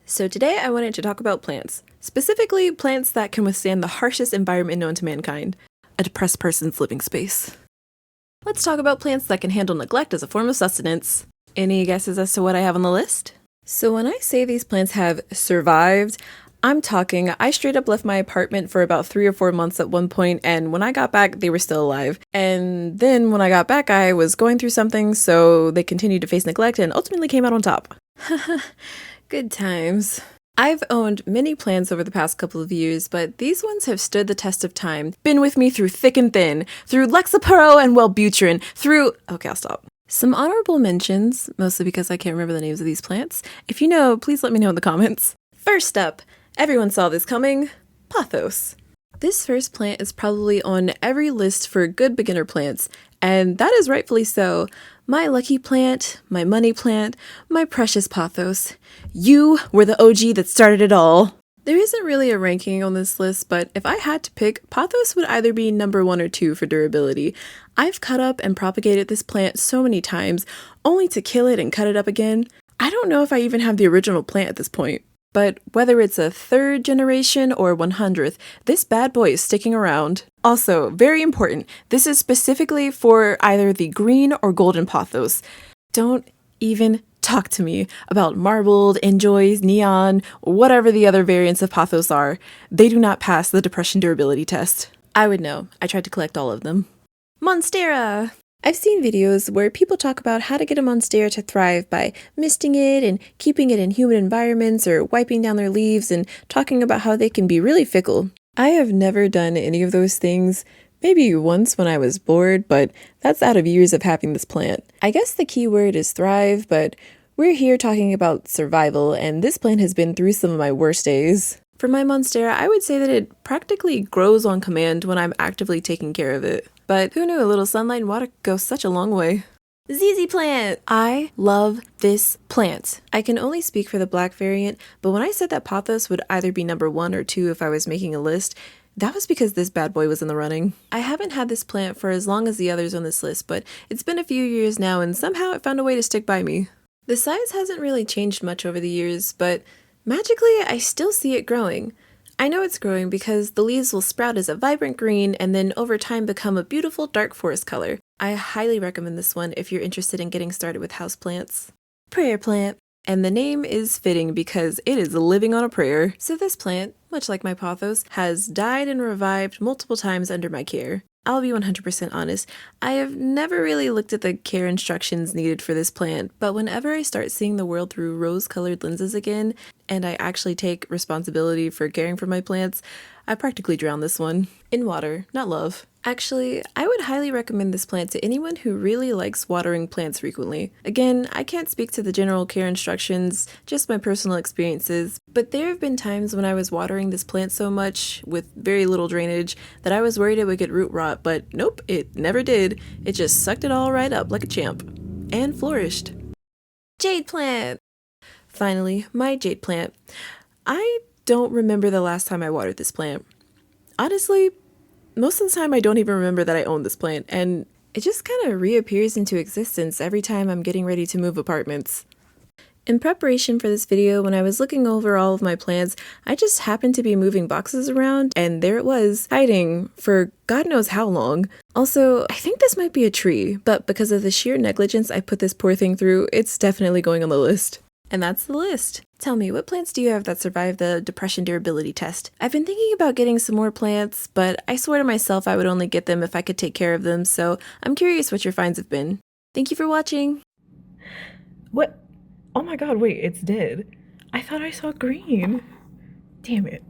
So today I wanted to talk about plants, specifically plants that can withstand the harshest environment known to mankind, a depressed person's living space. Let's talk about plants that can handle neglect as a form of sustenance. Any guesses as to what I have on the list? So when I say these plants have survived, I'm talking I straight up left my apartment for about 3 or 4 months at one point, and when I got back, they were still alive. And then when I got back, I was going through something, so they continued to face neglect and ultimately came out on top. Good times. I've owned many plants over the past couple of years, but these ones have stood the test of time, been with me through thick and thin, through Lexapro and Wellbutrin, through... Okay, I'll stop. Some honorable mentions, mostly because I can't remember the names of these plants. If you know, please let me know in the comments. First up, everyone saw this coming, Pothos. This first plant is probably on every list for good beginner plants, and that is rightfully so. My lucky plant, my money plant, my precious Pothos. You were the OG that started it all. There isn't really a ranking on this list, but if I had to pick, Pothos would either be number 1 or 2 for durability. I've cut up and propagated this plant so many times, only to kill it and cut it up again. I don't know if I even have the original plant at this point. But whether it's a 3rd generation or 100th, this bad boy is sticking around. Also, very important, this is specifically for either the green or golden Pothos. Don't even talk to me about marbled, enjoys, neon, whatever the other variants of Pothos are. They do not pass the depression durability test. I would know. I tried to collect all of them. Monstera! I've seen videos where people talk about how to get a Monstera to thrive by misting it and keeping it in humid environments or wiping down their leaves and talking about how they can be really fickle. I have never done any of those things, maybe once when I was bored, but that's out of years of having this plant. I guess the key word is thrive, but we're here talking about survival, and this plant has been through some of my worst days. For my Monstera, I would say that it practically grows on command when I'm actively taking care of it. But who knew a little sunlight and water goes such a long way? ZZ plant! I love this plant. I can only speak for the black variant, but when I said that Pothos would either be number 1 or 2 if I was making a list, that was because this bad boy was in the running. I haven't had this plant for as long as the others on this list, but it's been a few years now and somehow it found a way to stick by me. The size hasn't really changed much over the years, but magically I still see it growing. I know it's growing because the leaves will sprout as a vibrant green and then over time become a beautiful dark forest color. I highly recommend this one if you're interested in getting started with houseplants. Prayer plant. And the name is fitting because it is living on a prayer. So this plant, much like my Pothos, has died and revived multiple times under my care. I'll be 100% honest, I have never really looked at the care instructions needed for this plant, but whenever I start seeing the world through rose-colored lenses again, and I actually take responsibility for caring for my plants, I practically drown this one. In water, not love. Actually, I would highly recommend this plant to anyone who really likes watering plants frequently. Again, I can't speak to the general care instructions, just my personal experiences, but there have been times when I was watering this plant so much, with very little drainage, that I was worried it would get root rot, but nope, it never did. It just sucked it all right up like a champ. And flourished. Jade plant! Finally, my jade plant. I don't remember the last time I watered this plant. Honestly, most of the time I don't even remember that I own this plant, and it just kind of reappears into existence every time I'm getting ready to move apartments. In preparation for this video, when I was looking over all of my plants, I just happened to be moving boxes around, and there it was, hiding for God knows how long. Also, I think this might be a tree, but because of the sheer negligence I put this poor thing through, it's definitely going on the list. And that's the list. Tell me, what plants do you have that survived the depression durability test? I've been thinking about getting some more plants, but I swore to myself I would only get them if I could take care of them, so I'm curious what your finds have been. Thank you for watching. What? Oh my god, wait, it's dead. I thought I saw green. Damn it.